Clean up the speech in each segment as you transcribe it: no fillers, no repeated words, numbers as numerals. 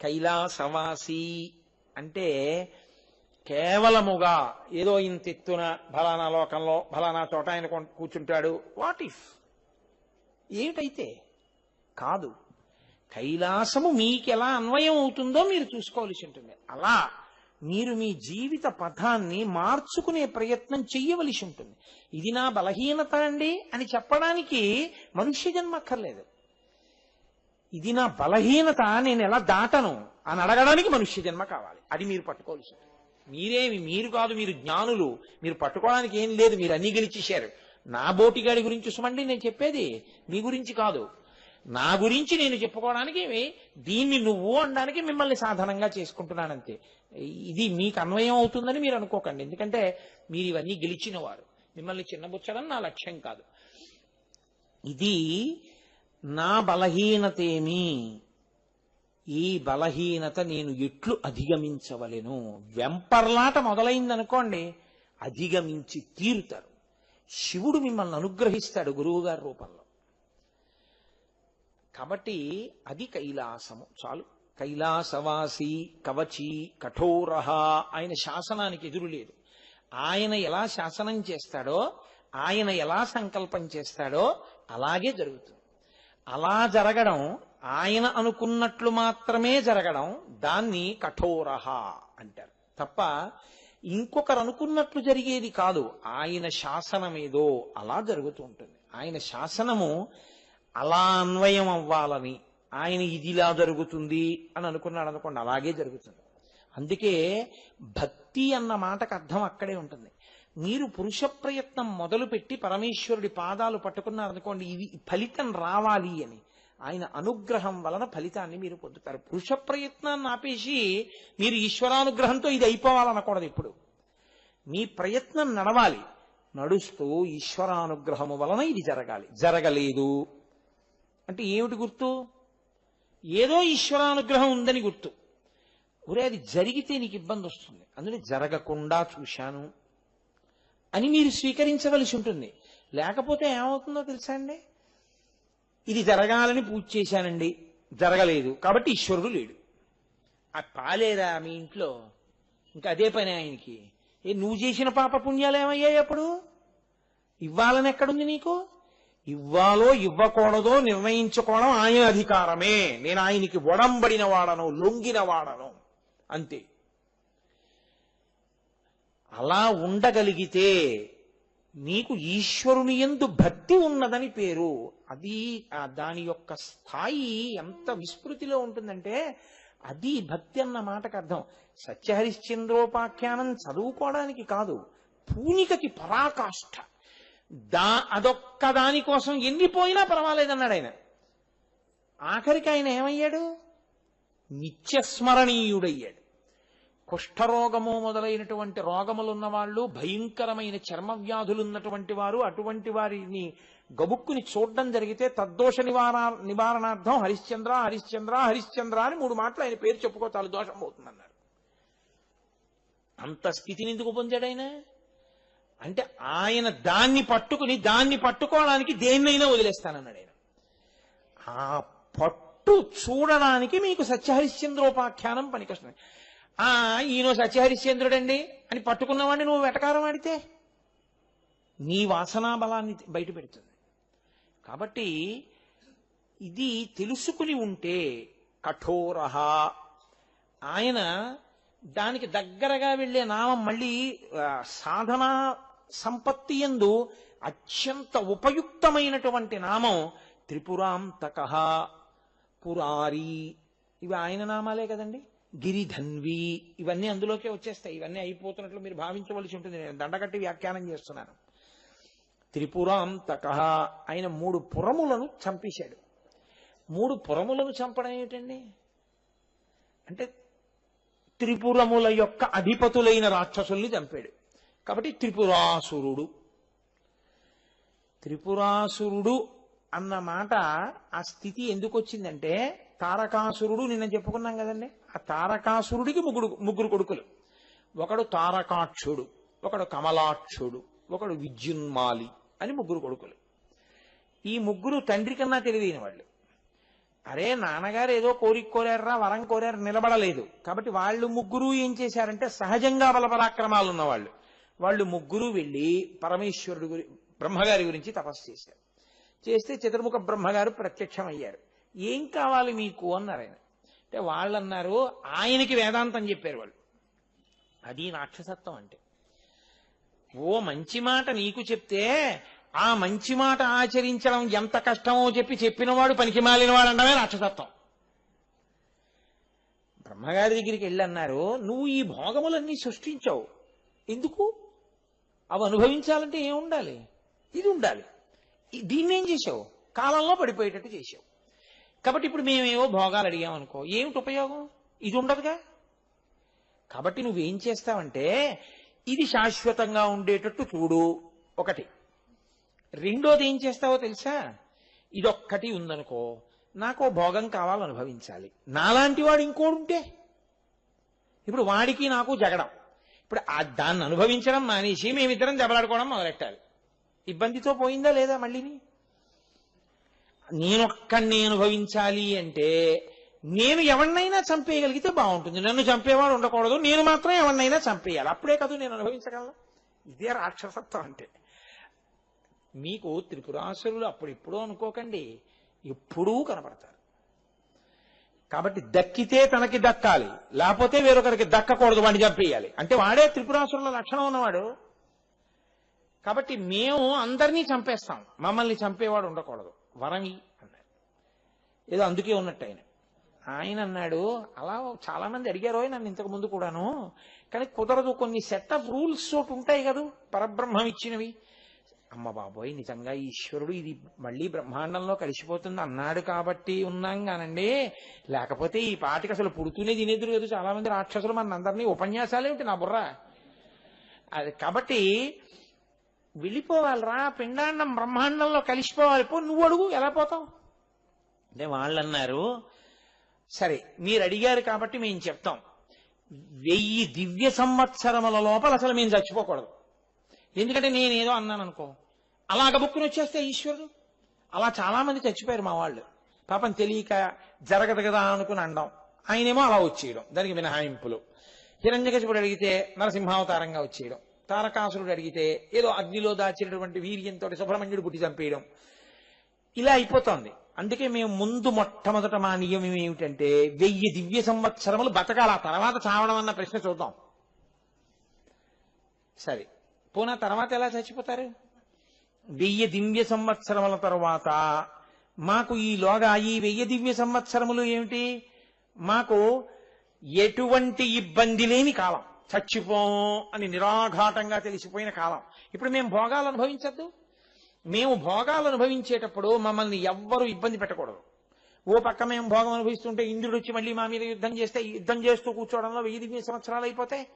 కైలాసవాసి అంటే కేవలముగా ఏదో ఇంత ఎత్తున ఫలానా లోకంలో ఫలానా చోట ఆయన కూర్చుంటాడు. వాట్ ఇఫ్ ఏమిటైతే కాదు. కైలాసము మీకు ఎలా అన్వయం అవుతుందో మీరు చూసుకోవాల్సి ఉంటుంది. అలా మీరు మీ జీవిత పథాన్ని మార్చుకునే ప్రయత్నం చెయ్యవలసి ఉంటుంది. ఇది నా బలహీనత అండి అని చెప్పడానికి మనుష్య జన్మ అక్కర్లేదు. ఇది నా బలహీనత, నేను ఎలా దాటను అని అడగడానికి మనుష్య జన్మ కావాలి. అది మీరు పట్టుకోవాల్సి ఉంటుంది. మీరు కాదు, మీరు జ్ఞానులు, మీరు పట్టుకోవడానికి ఏం లేదు, మీరు అన్ని గెలిచేశారు. నా బోటిగాడి గురించి సుమండి నేను చెప్పేది, మీ గురించి కాదు. నా గురించి నేను చెప్పుకోవడానికి దీన్ని నువ్వు అనడానికి మిమ్మల్ని సాధనంగా చేసుకుంటున్నానంతే. ఇది మీకు అన్వయం అవుతుందని మీరు అనుకోకండి. ఎందుకంటే మీరు ఇవన్నీ గెలిచిన వారు. మిమ్మల్ని చిన్నబుచ్చడం నా లక్ష్యం కాదు. ఇది నా బలహీనతేమి, ఈ బలహీనత నేను ఎట్లు అధిగమించవలెను. వెంపర్లాట మొదలైందనుకోండి, అధిగమించి తీరుతారు. శివుడు మిమ్మల్ని అనుగ్రహిస్తాడు గురువుగారి రూపంలో. కాబట్టి అది కైలాసము చాలు. కైలాసవాసి కవచి కఠోర, ఆయన శాసనానికి ఎదురు లేదు. ఆయన ఎలా శాసనం చేస్తాడో, ఆయన ఎలా సంకల్పం చేస్తాడో అలాగే జరుగుతుంది. అలా జరగడం, ఆయన అనుకున్నట్లు మాత్రమే జరగడం, దాన్ని కఠోర అంటారు తప్ప ఇంకొకరు అనుకున్నట్లు జరిగేది కాదు. ఆయన శాసనమేదో అలా జరుగుతూ ఉంటుంది. ఆయన శాసనము అలా అన్వయం అవ్వాలని, ఆయన ఇదిలా జరుగుతుంది అని అనుకున్నాడు అనుకోండి, అలాగే జరుగుతుంది. అందుకే భక్తి అన్న మాటకు అర్థం అక్కడే ఉంటుంది. మీరు పురుష ప్రయత్నం మొదలుపెట్టి పరమేశ్వరుడి పాదాలు పట్టుకున్నారనుకోండి, ఇది ఫలితం రావాలి అని, ఆయన అనుగ్రహం వలన ఫలితాన్ని మీరు పొందుతారు. పురుష ప్రయత్నాన్ని ఆపేసి మీరు ఈశ్వరానుగ్రహంతో ఇది అయిపోవాలనకూడదు. ఇప్పుడు మీ ప్రయత్నం నడవాలి. నడుస్తూ ఈశ్వరానుగ్రహము వలన ఇది జరగాలి. జరగలేదు అంటే ఏమిటి గుర్తు? ఏదో ఈశ్వరానుగ్రహం ఉందని గుర్తు. ఒరే అది జరిగితే నీకు ఇబ్బంది వస్తుంది, అందులో జరగకుండా చూశాను అని మీరు స్వీకరించవలసి ఉంటుంది. లేకపోతే ఏమవుతుందో తెలుసా అండి? ఇది జరగాలని పూజ చేశానండి, జరగలేదు కాబట్టి ఈశ్వరుడు లేడు. ఆ పాలేదా మీ ఇంట్లో? ఇంకా అదే పని ఆయనకి. నువ్వు చేసిన పాప పుణ్యాలు ఏమయ్యాయి? అప్పుడు ఇవ్వాలని ఎక్కడుంది నీకు? ఇవ్వాలో ఇవ్వకూడదో నిర్ణయించుకోవడం ఆయన అధికారమే. నేను ఆయనకి ఒడంబడిన వాడను, లొంగిన వాడను, అంతే. అలా ఉండగలిగితే నీకు ఈశ్వరుని యందు భక్తి ఉన్నదని పేరు. అది దాని యొక్క స్థాయి ఎంత విస్మృతిలో ఉంటుందంటే అది భక్తి అన్న మాటకు అర్థం. సత్యహరిశ్చంద్రోపాఖ్యానం చదువుకోవడానికి కాదు, పూనికకి పరాకాష్ఠ. అదొక్క దానికోసం ఎన్నిపోయినా పర్వాలేదన్నాడు ఆయన. ఆఖరికి ఆయన ఏమయ్యాడు? నిత్యస్మరణీయుడయ్యాడు. కుష్ఠరోగము మొదలైనటువంటి రోగములున్న వాళ్ళు, భయంకరమైన చర్మ వ్యాధులున్నటువంటి వారు, అటువంటి వారిని గబుక్కుని చూడడం జరిగితే తద్దోష నివారణార్థం హరిశ్చంద్ర హరిశ్చంద్ర హరిశ్చంద్ర అని 3 మాటలు ఆయన పేరు చెప్పుకోతాలు దోషం పోతుందన్నారు. అంత స్థితిని ఎందుకు పొందాడు ఆయన? అంటే ఆయన దాన్ని పట్టుకోవడానికి దేన్నైనా వదిలేస్తానన్నాడు ఆయన. ఆ పట్టు చూడడానికి మీకు సత్యహరిశ్చంద్రోపాఖ్యానం పనికొస్తుంది. ఈయన సత్యహరిశ్చంద్రుడండి అని పట్టుకున్నవాడిని నువ్వు వెటకారం ఆడితే నీ వాసనా బలాన్ని బయట పెడుతుంది. కాబట్టి ఇది తెలుసుకుని ఉంటే కఠోర, ఆయన దానికి దగ్గరగా వెళ్ళే నామం మళ్ళీ సాధనా సంపత్తి యందు అత్యంత ఉపయుక్తమైనటువంటి నామం త్రిపురాంతక, పురారి, ఇవి ఆయన నామాలే కదండి. గిరిధన్వి, ఇవన్నీ అందులోకే వచ్చేస్తాయి. ఇవన్నీ అయిపోతున్నట్లు మీరు భావించవలసి ఉంటుంది. నేను దండగట్టి వ్యాఖ్యానం చేస్తున్నాను. త్రిపురాంతక, ఆయన 3 పురములను చంపేశాడు. 3 పురములను చంపడం ఏమిటండి అంటే త్రిపురముల యొక్క అధిపతులైన రాక్షసుల్ని చంపాడు. కాబట్టి త్రిపురాసురుడు. త్రిపురాసురుడు అన్న మాట ఆ స్థితి ఎందుకు వచ్చిందంటే, తారకాసురుడు నిన్న చెప్పుకున్నాం కదండి. ఆ తారకాసురుడికి ముగ్గురు కొడుకులు. ఒకడు తారకాక్షుడు, ఒకడు కమలాక్షుడు, ఒకడు విద్యున్మాలి అని 3 కొడుకులు. ఈ 3 తండ్రి కన్నా తెలివైన వాళ్ళు. అరే నాన్నగారు ఏదో కోరిక కోరారా, వరం కోరారు, నిలబడలేదు. కాబట్టి వాళ్ళు ముగ్గురు ఏం చేశారంటే సహజంగా బలపరాక్రమాలు ఉన్నవాళ్ళు. వాళ్ళు ముగ్గురు వెళ్ళి పరమేశ్వరుడు బ్రహ్మగారి గురించి తపస్సు చేశారు. చేస్తే చతుర్ముఖ బ్రహ్మగారు ప్రత్యక్షమయ్యారు. ఏం కావాలి మీకు అన్నారు ఆయన. అంటే వాళ్ళు అన్నారు, ఆయనకి వేదాంతం చెప్పారు వాళ్ళు. అది రాక్షసత్వం అంటే. ఓ మంచి మాట నీకు చెప్తే ఆ మంచి మాట ఆచరించడం ఎంత కష్టమో చెప్పినవాడు పనికి మాలినవాడు అనడమే రాక్షసత్వం. బ్రహ్మగారి దగ్గరికి వెళ్ళి అన్నారు, నువ్వు ఈ భోగములన్నీ సృష్టించావు, ఎందుకు? అవి అనుభవించాలంటే ఏం ఉండాలి? ఇది ఉండాలి. దీన్నేం చేసావు? కాలంలో పడిపోయేటట్టు చేసావు. కాబట్టి ఇప్పుడు మేమేవో భోగాలు అడిగామనుకో, ఏమిటి ఉపయోగం? ఇది ఉండదుగా. కాబట్టి నువ్వేం చేస్తావంటే ఇది శాశ్వతంగా ఉండేటట్టు చూడు, ఒకటి. రెండోది ఏం చేస్తావో తెలుసా? ఇదొక్కటి ఉందనుకో, నాకు భోగం కావాలి, అనుభవించాలి. నాలాంటి వాడు ఇంకోడుంటే ఇప్పుడు వాడికి నాకు జగడం. ఇప్పుడు దాన్ని అనుభవించడం మానేసి మేమిద్దరం దెబ్బలాడుకోవడం మొదలెట్టాలి. ఇబ్బందితో పోయిందా లేదా? మళ్ళీని నేనొక్కడిని అనుభవించాలి అంటే నేను ఎవరినైనా చంపేయగలిగితే బాగుంటుంది. నన్ను చంపేవాడు ఉండకూడదు, నేను మాత్రం ఎవరినైనా చంపేయాలి. అప్పుడే కాదు నేను అనుభవించగలను. ఇదే రాక్షసత్వం అంటే. మీకు త్రిపురాసురులు అప్పుడిప్పుడూ అనుకోకండి, ఎప్పుడూ కనపడతారు. కాబట్టి దక్కితే తనకి దక్కాలి, లేకపోతే వేరొకరికి దక్కకూడదు, వాడిని చంపేయాలి. అంటే వాడే త్రిపురాసురుల లక్షణం ఉన్నవాడు. కాబట్టి మేము అందరినీ చంపేస్తాం, మమ్మల్ని చంపేవాడు ఉండకూడదు, వరమి అన్నారు. ఏదో అందుకే ఉన్నట్టు ఆయన అన్నాడు. అలా చాలా మంది అడిగారు నన్ను ఇంతకు ముందు కూడాను, కానీ కుదరదు. కొన్ని సెట్ ఆఫ్ రూల్స్ తోటి ఉంటాయి కదా పరబ్రహ్మం ఇచ్చినవి. అమ్మ బాబోయ్, నిజంగా ఈశ్వరుడు ఇది మళ్ళీ బ్రహ్మాండంలో కలిసిపోతుంది అన్నాడు కాబట్టి ఉన్నాం కానండి, లేకపోతే ఈ పాటికి అసలు పుడుతూనే తినేదురు కదా చాలా మంది రాక్షసులు. మనందరినీ ఉపన్యాసాలేమిటి నా బుర్ర అది. కాబట్టి వెళ్ళిపోవాలిరా, పిండాండం బ్రహ్మాండంలో కలిసిపోవాలి. పో, నువ్వు అడుగు, ఎలా పోతావు అంటే వాళ్ళు అన్నారు, సరే మీరు అడిగారు కాబట్టి మేము చెప్తాం. 1000 దివ్య సంవత్సరముల లోపల అసలు మేము చచ్చిపోకూడదు. ఎందుకంటే నేనేదో అన్నాను అనుకో, అలాగ బుక్కుని వచ్చేస్తే ఈశ్వరుడు. అలా చాలా మంది చచ్చిపోయారు మా వాళ్ళు, పాపం తెలియక జరగదు కదా అనుకుని అనడం. ఆయనేమో అలా వచ్చేయడం, దానికి మినహాయింపులు. హిరణ్యకశిపుడు అడిగితే నరసింహావతారంగా వచ్చేయడం, తారకాసురుడు అడిగితే ఏదో అగ్నిలో దాచినటువంటి వీర్యంతో సుబ్రహ్మణ్యుడు పుట్టి చంపేయడం. ఇలా అయిపోతోంది. అందుకే మేము ముందు మొట్టమొదట మా నియమం ఏమిటంటే 1000 దివ్య సంవత్సరములు బతకాల, తర్వాత చావడం అన్న ప్రశ్న చూద్దాం. సరే, పోనా తర్వాత ఎలా చచ్చిపోతారు? 1000 దివ్య సంవత్సరముల తరువాత మాకు ఈలోగా ఈ 1000 దివ్య సంవత్సరములు ఏమిటి? మాకు ఎటువంటి ఇబ్బంది లేని కాలం, చచ్చిపోం అని నిరాఘాటంగా తెలిసిపోయిన కాలం. ఇప్పుడు మేము భోగాలు అనుభవించద్దు. మేము భోగాలు అనుభవించేటప్పుడు మమ్మల్ని ఎవ్వరూ ఇబ్బంది పెట్టకూడదు. ఓ పక్క మేము భోగం అనుభవిస్తుంటే ఇంద్రుడు వచ్చి మళ్ళీ మా మీద యుద్ధం చేస్తే, యుద్ధం చేస్తూ కూర్చోవడంలో 1000 దివ్య సంవత్సరాలు అయిపోతాయి.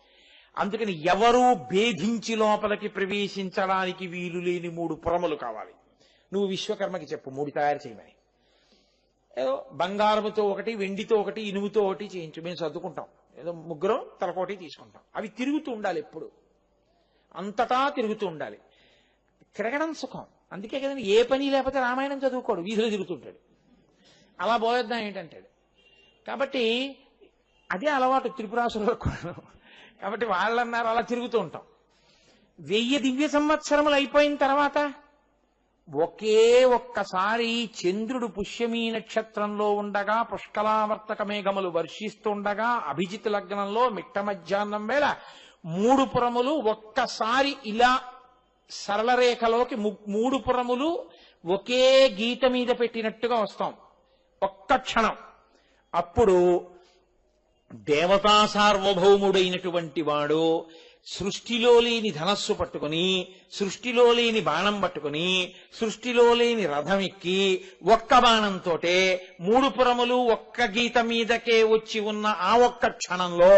అందుకని ఎవరూ భేదించి లోపలికి ప్రవేశించడానికి వీలు లేని 3 పురములు కావాలి. నువ్వు విశ్వకర్మకి చెప్పు 3 తయారు చేయమని. ఏదో బంగారముతో ఒకటి, వెండితో ఒకటి, ఇనుముతో ఒకటి చేయించు, మేము సర్దుకుంటాం. ఏదో ముగ్గురు తలకోటి తీసుకుంటాం. అవి తిరుగుతూ ఉండాలి, ఎప్పుడు అంతటా తిరుగుతూ ఉండాలి. తిరగడం సుఖం. అందుకే కదండి ఏ పని లేకపోతే రామాయణం చదువుకోడు, వీధిలో తిరుగుతుంటాడు. అలా పోయొద్దాం ఏంటంటాడు. కాబట్టి అదే అలవాటు త్రిపురాసురులకు కూడా. కాబట్టి వాళ్ళన్నారు అలా తిరుగుతూ ఉంటాం. 1000 దివ్య సంవత్సరములు అయిపోయిన తర్వాత ఒకే ఒక్కసారి చంద్రుడు పుష్యమీ నక్షత్రంలో ఉండగా, పుష్కలావర్తక మేఘములు వర్షిస్తుండగా, అభిజిత్ లగ్నంలో మిట్ట మధ్యాహ్నం వేళ 3 పురములు ఒక్కసారి ఇలా సరళ రేఖలోకి 3 పురములు ఒకే గీత మీద పెట్టినట్టుగా వస్తాం ఒక్క క్షణం. అప్పుడు దేవతా సార్వభౌముడైనటువంటి వాడు సృష్టిలో లేని ధనస్సు పట్టుకుని, సృష్టిలో లేని బాణం పట్టుకుని, సృష్టిలో లేని రథం ఎక్కి ఒక్క బాణంతో 3 పురములు ఒక్క గీత మీదకే వచ్చి ఉన్న ఆ ఒక్క క్షణంలో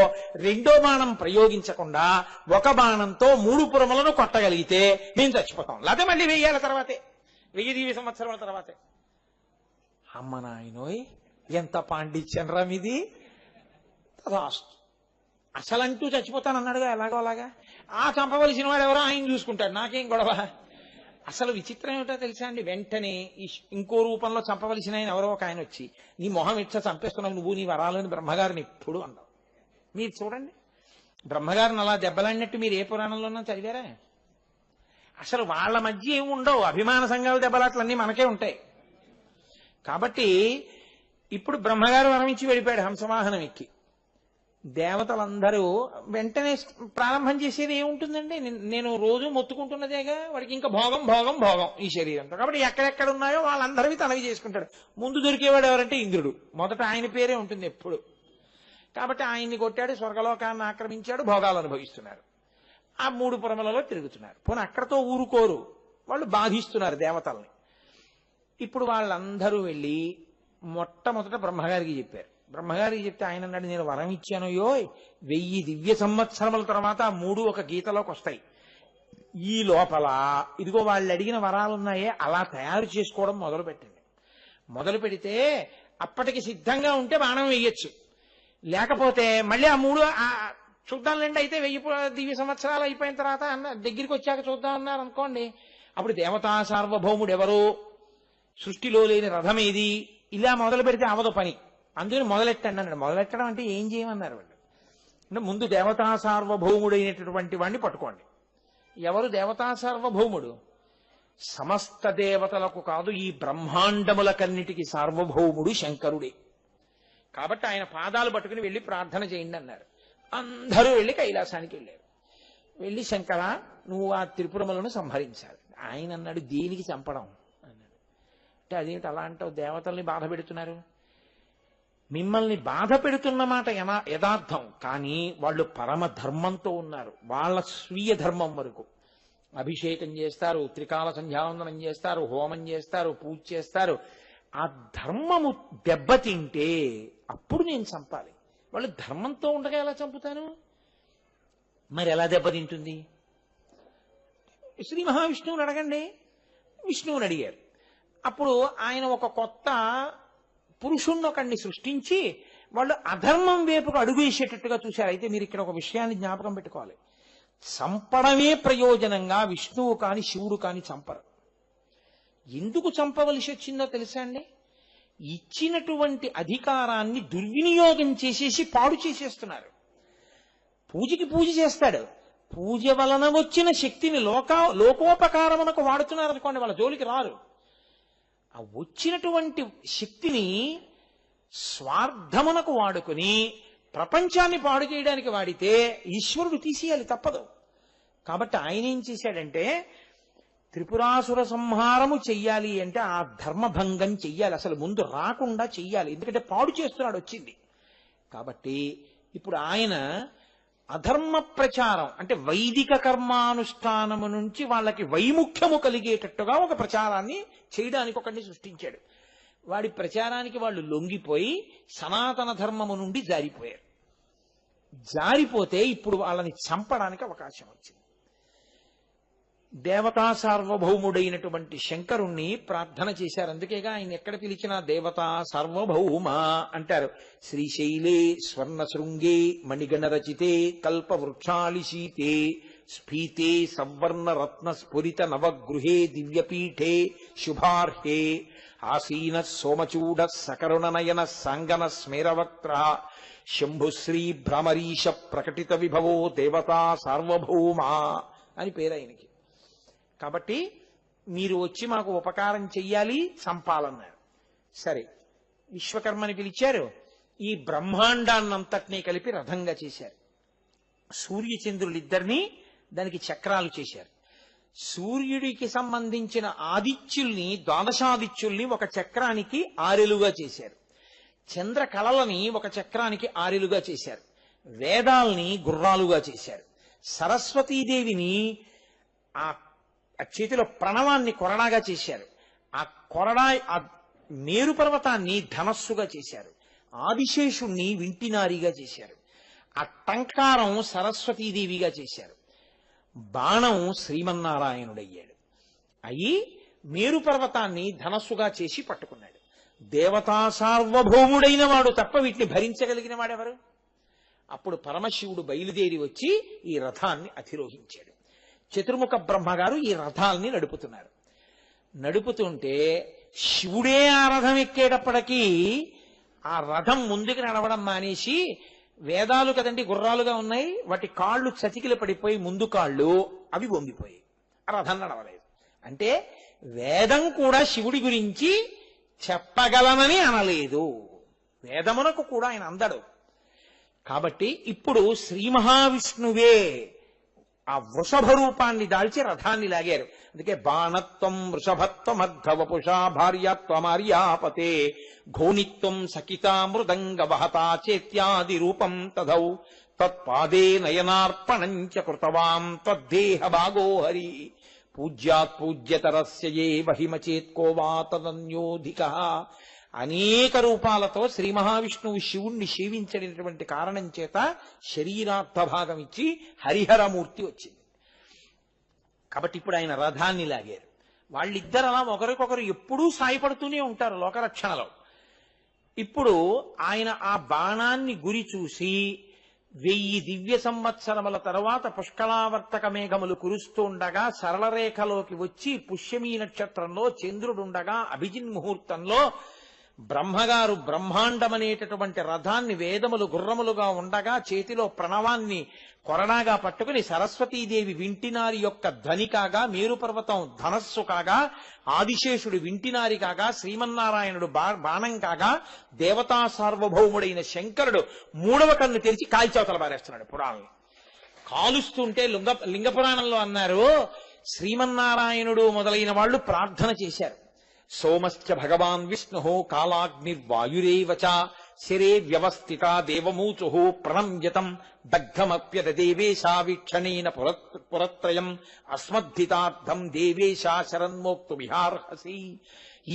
రెండో బాణం ప్రయోగించకుండా ఒక బాణంతో 3 పురములను కొట్టగలిగితే మేము చచ్చిపోతాం. లేకపోతే మళ్ళీ 1000 ఏళ్ల తర్వాతే, 1000 దివ్య సంవత్సరాల తర్వాతే. అమ్మ నాయనోయ్, ఎంత పాండిత్యం రా మీది! రాస్తు అసలంటూ చచ్చిపోతానన్నాడుగా, ఎలాగో అలాగా. ఆ చంపవలసిన వాడు ఎవరో ఆయన చూసుకుంటాడు, నాకేం గొడవ. అసలు విచిత్రం ఏమిటో తెలుసా అండి, వెంటనే ఇంకో రూపంలో చంపవలసిన ఆయన ఎవరో ఒక ఆయన వచ్చి, నీ మొహం ఇచ్చా చంపేస్తున్నావు నువ్వు నీ వరాలని బ్రహ్మగారిని ఎప్పుడు అన్నావు. మీరు చూడండి, బ్రహ్మగారిని అలా దెబ్బలాడినట్టు మీరు ఏ పురాణంలోనో చదివారా? అసలు వాళ్ళ మధ్య ఏమి ఉండవు, అభిమాన సంఘాల దెబ్బలాట్లన్నీ మనకే ఉంటాయి. కాబట్టి ఇప్పుడు బ్రహ్మగారు వరం ఇచ్చి వెళ్ళిపోయాడు హంసవాహనం ఎక్కి. దేవతలందరూ వెంటనే ప్రారంభం చేసేది ఏముంటుందండి, నేను రోజు మొత్తుకుంటున్నదేగా, వాడికి ఇంకా భోగం భోగం భోగం ఈ శరీరంతో. కాబట్టి ఎక్కడెక్కడ ఉన్నాయో వాళ్ళందరివి తనవి చేసుకుంటాడు. ముందు దొరికేవాడు ఎవరంటే ఇంద్రుడు, మొదట ఆయన పేరే ఉంటుంది ఎప్పుడు. కాబట్టి ఆయన్ని కొట్టాడు, స్వర్గలోకాన్ని ఆక్రమించాడు, భోగాలు అనుభవిస్తున్నారు. ఆ 3 పురములలో తిరుగుతున్నారు. పోనీ అక్కడతో ఊరుకోరు, వాళ్ళు బాధిస్తున్నారు దేవతల్ని. ఇప్పుడు వాళ్ళందరూ వెళ్ళి మొట్టమొదట బ్రహ్మగారికి చెప్పారు. బ్రహ్మగారికి చెప్తే ఆయన అన్నాడు, నేను వరం ఇచ్చాను యోయ్, 1000 దివ్య సంవత్సరముల తర్వాత ఆ 3 ఒక గీతలోకి వస్తాయి. ఈ లోపల ఇదిగో వాళ్ళు అడిగిన వరాలు ఉన్నాయే అలా తయారు చేసుకోవడం మొదలు పెట్టండి. మొదలు పెడితే అప్పటికి సిద్ధంగా ఉంటే బాణం వేయచ్చు, లేకపోతే మళ్ళీ ఆ 3 చూద్దాంలేండి, అయితే 1000 దివ్య సంవత్సరాలు అయిపోయిన తర్వాత దగ్గరికి వచ్చాక చూద్దాం అన్నారు అనుకోండి. అప్పుడు దేవతా సార్వభౌముడు ఎవరు, సృష్టిలో లేని రథం ఏది, ఇలా మొదలు పెడితే అవదు పని. అందుకని మొదలెట్టండి అన్నాడు. మొదలెట్టడం అంటే ఏం చేయమన్నారు వాళ్ళు అంటే, ముందు దేవతా సార్వభౌముడైనటువంటి వాడిని పట్టుకోండి. ఎవరు దేవతా సార్వభౌముడు? సమస్త దేవతలకు కాదు, ఈ బ్రహ్మాండములకన్నిటికీ సార్వభౌముడు శంకరుడే. కాబట్టి ఆయన పాదాలు పట్టుకుని వెళ్ళి ప్రార్థన చేయండి అన్నారు. అందరూ వెళ్ళి కైలాసానికి వెళ్ళారు. వెళ్ళి శంకర నువ్వు ఆ త్రిపురములను సంహరించాలి. ఆయన అన్నాడు, దేనికి చంపడం అన్నాడు. అంటే అదేమిటి అలా అంటావు, దేవతల్ని బాధ పెడుతున్నారు. మిమ్మల్ని బాధ పెడుతున్న మాట యథార్థం, కానీ వాళ్ళు పరమ ధర్మంతో ఉన్నారు. వాళ్ళ స్వీయ ధర్మం వరకు అభిషేకం చేస్తారు, త్రికాల సంధ్యావందనం చేస్తారు, హోమం చేస్తారు, పూజ చేస్తారు. ఆ ధర్మము దెబ్బతింటే అప్పుడు నేను చంపాలి. వాళ్ళు ధర్మంతో ఉండగా ఎలా చంపుతాను? మరి ఎలా దెబ్బతింటుంది? శ్రీ మహావిష్ణువుని అడగండి. విష్ణువుని అడిగారు. అప్పుడు ఆయన ఒక కొత్త పురుషుణ్ణి ఒకడిని సృష్టించి వాళ్ళు అధర్మం వైపుకు అడుగు వేసేటట్టుగా చూశారు. అయితే మీరు ఇక్కడ ఒక విషయాన్ని జ్ఞాపకం పెట్టుకోవాలి. చంపడమే ప్రయోజనంగా విష్ణువు కాని శివుడు కాని చంపరు. ఎందుకు చంపవలసి వచ్చిందో తెలుసా అండి? ఇచ్చినటువంటి అధికారాన్ని దుర్వినియోగం చేసేసి పాడు చేసేస్తున్నారు. పూజకి పూజ చేస్తాడు, పూజ వలన వచ్చిన శక్తిని లోకోపకారమునకు వాడుతున్నారు అనుకోండి, వాళ్ళ జోలికి రారు. ఆ వచ్చినటువంటి శక్తిని స్వార్థమునకు వాడుకుని ప్రపంచాన్ని పాడు చేయడానికి వాడితే ఈశ్వరుడు తీసేయాలి, తప్పదు. కాబట్టి ఆయన ఏం చేశాడంటే, త్రిపురాసుర సంహారము చెయ్యాలి అంటే ఆ ధర్మభంగం చెయ్యాలి, అసలు ముందు రాకుండా చెయ్యాలి. ఎందుకంటే పాడు చేస్తున్నాడు వచ్చింది. కాబట్టి ఇప్పుడు ఆయన అధర్మ ప్రచారం అంటే వైదిక కర్మానుష్ఠానము నుంచి వాళ్ళకి వైముఖ్యము కలిగేటట్టుగా ఒక ప్రచారాన్ని చేయడానికి ఒకడిని సృష్టించాడు. వాడి ప్రచారానికి వాళ్ళు లొంగిపోయి సనాతన ధర్మము నుండి జారిపోయారు. జారిపోతే ఇప్పుడు వాళ్ళని చంపడానికి అవకాశం వచ్చింది. దేవతా సార్వభౌముడైనటువంటి శంకరుణ్ణి ప్రార్థన చేశారు. అందుకేగా ఆయన ఎక్కడ పిలిచినా దేవతా సార్వభౌమ అంటారు. శ్రీశైలే స్వర్ణ శృంగే మణిగణ రచితే కల్పవృక్షాళిశీతే స్ఫీతే సవర్ణ రత్న స్ఫురిత నవగృహే దివ్యపీఠే శుభార్హే ఆసీన సోమచూడ సకరుణ నయన సాంగన స్మేరవక్త్ర శంభుశ్రీ భ్రమరీశ ప్రకటిత విభవో దేవతా సార్వభౌమ అని పేరు ఆయనకి. కాబట్టి మీరు వచ్చి మాకు ఉపకారం చెయ్యాలి, చంపాలన్నారు. సరే, విశ్వకర్మని పిలిచారు. ఈ బ్రహ్మాండాన్నంతటినీ కలిపి రథంగా చేశారు. సూర్యచంద్రులిద్దరినీ దానికి చక్రాలు చేశారు. సూర్యుడికి సంబంధించిన ఆదిత్యుల్ని, ద్వాదశాదిత్యుల్ని ఒక చక్రానికి ఆరెలుగా చేశారు. చంద్రకళలని ఒక చక్రానికి ఆరెలుగా చేశారు. వేదాల్ని గుర్రాలుగా చేశారు. సరస్వతీదేవిని ఆ చేతిలో ప్రణవాన్ని కొరడాగా చేశారు. ఆ కొరడా ఆ మేరు పర్వతాన్ని ధనస్సుగా చేశారు. ఆదిశేషుణ్ణి వింటినారిగా చేశారు. ఆ టంకారం సరస్వతీదేవిగా చేశారు. బాణం శ్రీమన్నారాయణుడయ్యాడు. అయి మేరు పర్వతాన్ని ధనస్సుగా చేసి పట్టుకున్నాడు. దేవతా సార్వభౌముడైన వాడు తప్ప వీటిని భరించగలిగిన వాడెవరు? అప్పుడు పరమశివుడు బయలుదేరి వచ్చి ఈ రథాన్ని అధిరోహించాడు. చతుర్ముఖ బ్రహ్మగారు ఈ రథాల్ని నడుపుతున్నారు. నడుపుతుంటే శివుడే ఆ రథం ఎక్కేటప్పటికీ ఆ రథం ముందుకు నడవడం మానేసి, వేదాలు కదండి గుర్రాలుగా ఉన్నాయి, వాటి కాళ్ళు చతికిలు పడిపోయి ముందు కాళ్ళు అవి వంగిపోయి ఆ రథం నడవలేదు. అంటే వేదం కూడా శివుడి గురించి చెప్పగలనని అనలేదు. వేదమునకు కూడా ఆయన అందడు. కాబట్టి ఇప్పుడు శ్రీ మహావిష్ణువే ఆ వృషభ రూపాన్ని దాల్చి రథాన్ని లాగారు. అందుకే బాణత్వం వృషభత్వమర్ధవపుషా భార్యత్వమార్యాపతే ఘోనిత్వం సకితా మృదంగ వహతా చేత్యాది రూపం తదౌ తత్పాదే నయనార్పణం చ కృతవాం తద్దేహ భాగో హరి పూజ్యాత్ పూజ్యతరస్య ఏ మహిమచేత్కో వా తదన్యోధికః. అనేక రూపాలతో శ్రీ మహావిష్ణువు శివుణ్ణి సేవించడినటువంటి కారణం చేత శరీరార్థ భాగం ఇచ్చి హరిహరమూర్తి వచ్చింది. కాబట్టి ఇప్పుడు ఆయన రథాన్ని లాగారు. వాళ్ళిద్దరు అలా ఒకరికొకరు ఎప్పుడూ సాయపడుతూనే ఉంటారు లోకరక్షణలో. ఇప్పుడు ఆయన ఆ బాణాన్ని గురి చూసి 1000 దివ్య సంవత్సరముల తరువాత పుష్కలావర్తక మేఘములు కురుస్తూ ఉండగా సరళ రేఖలోకి వచ్చి పుష్యమీ నక్షత్రంలో చంద్రుడుండగా అభిజిన్ ముహూర్తంలో బ్రహ్మగారు బ్రహ్మాండమనేటటువంటి రథాన్ని వేదములు గుర్రములుగా ఉండగా చేతిలో ప్రణవాన్ని కొరడాగా పట్టుకుని సరస్వతీదేవి వింటినారి యొక్క ధ్వని కాగా, మేరు పర్వతం ధనస్సు కాగా, ఆదిశేషుడు వింటినారి కాగా, శ్రీమన్నారాయణుడు బాణం కాగా, దేవతా సార్వభౌముడైన శంకరుడు 3వ కన్ను తెరిచి కాల్చవతల పారేస్తున్నాడు పురాణం. కాలుస్తుంటే లింగ పురాణంలో అన్నారు, శ్రీమన్నారాయణుడు మొదలైన వాళ్ళు ప్రార్థన చేశారు. సోమశ్చ భగవాన్ విష్ణు కాలాగ్నిర్వాయురేవ చ శిరే వ్యవస్థిత దేవమూచు ప్రణమ్యతం దగ్ధమప్యద దేవేశా వీక్షణేన పురత్రయం అస్మద్ధితార్థం దేవేశా శరన్మోక్తు విహార్హసి.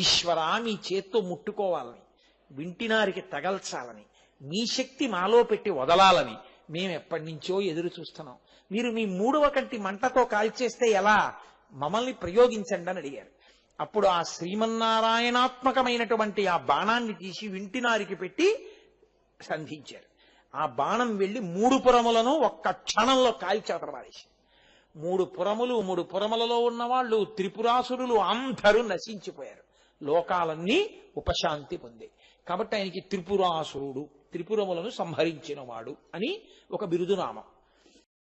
ఈశ్వరా, మీ చేత్తో ముట్టుకోవాలని, వింటినారికి తగల్చాలని, మీ శక్తి మాలో పెట్టి వదలాలని మేము ఎప్పటి నుంచో ఎదురు చూస్తున్నాం. మీరు మీ 3వ కంటి మంటతో కాల్చేస్తే ఎలా? మమ్మల్ని ప్రయోగించండి అని అడిగారు. అప్పుడు ఆ శ్రీమన్నారాయణాత్మకమైనటువంటి ఆ బాణాన్ని తీసి వింటినారికి పెట్టి సంధించారు. ఆ బాణం వెళ్లి 3 పురములను ఒక్క క్షణంలో కాల్చేతర పారేసి 3 పురములు, 3 పురములలో ఉన్నవాళ్ళు, త్రిపురాసురులు అందరూ నశించిపోయారు. లోకాలన్నీ ఉపశాంతి పొందాయి. కాబట్టి ఆయనకి త్రిపురాసురుడు, త్రిపురములను సంహరించినవాడు అని ఒక బిరుదునామం.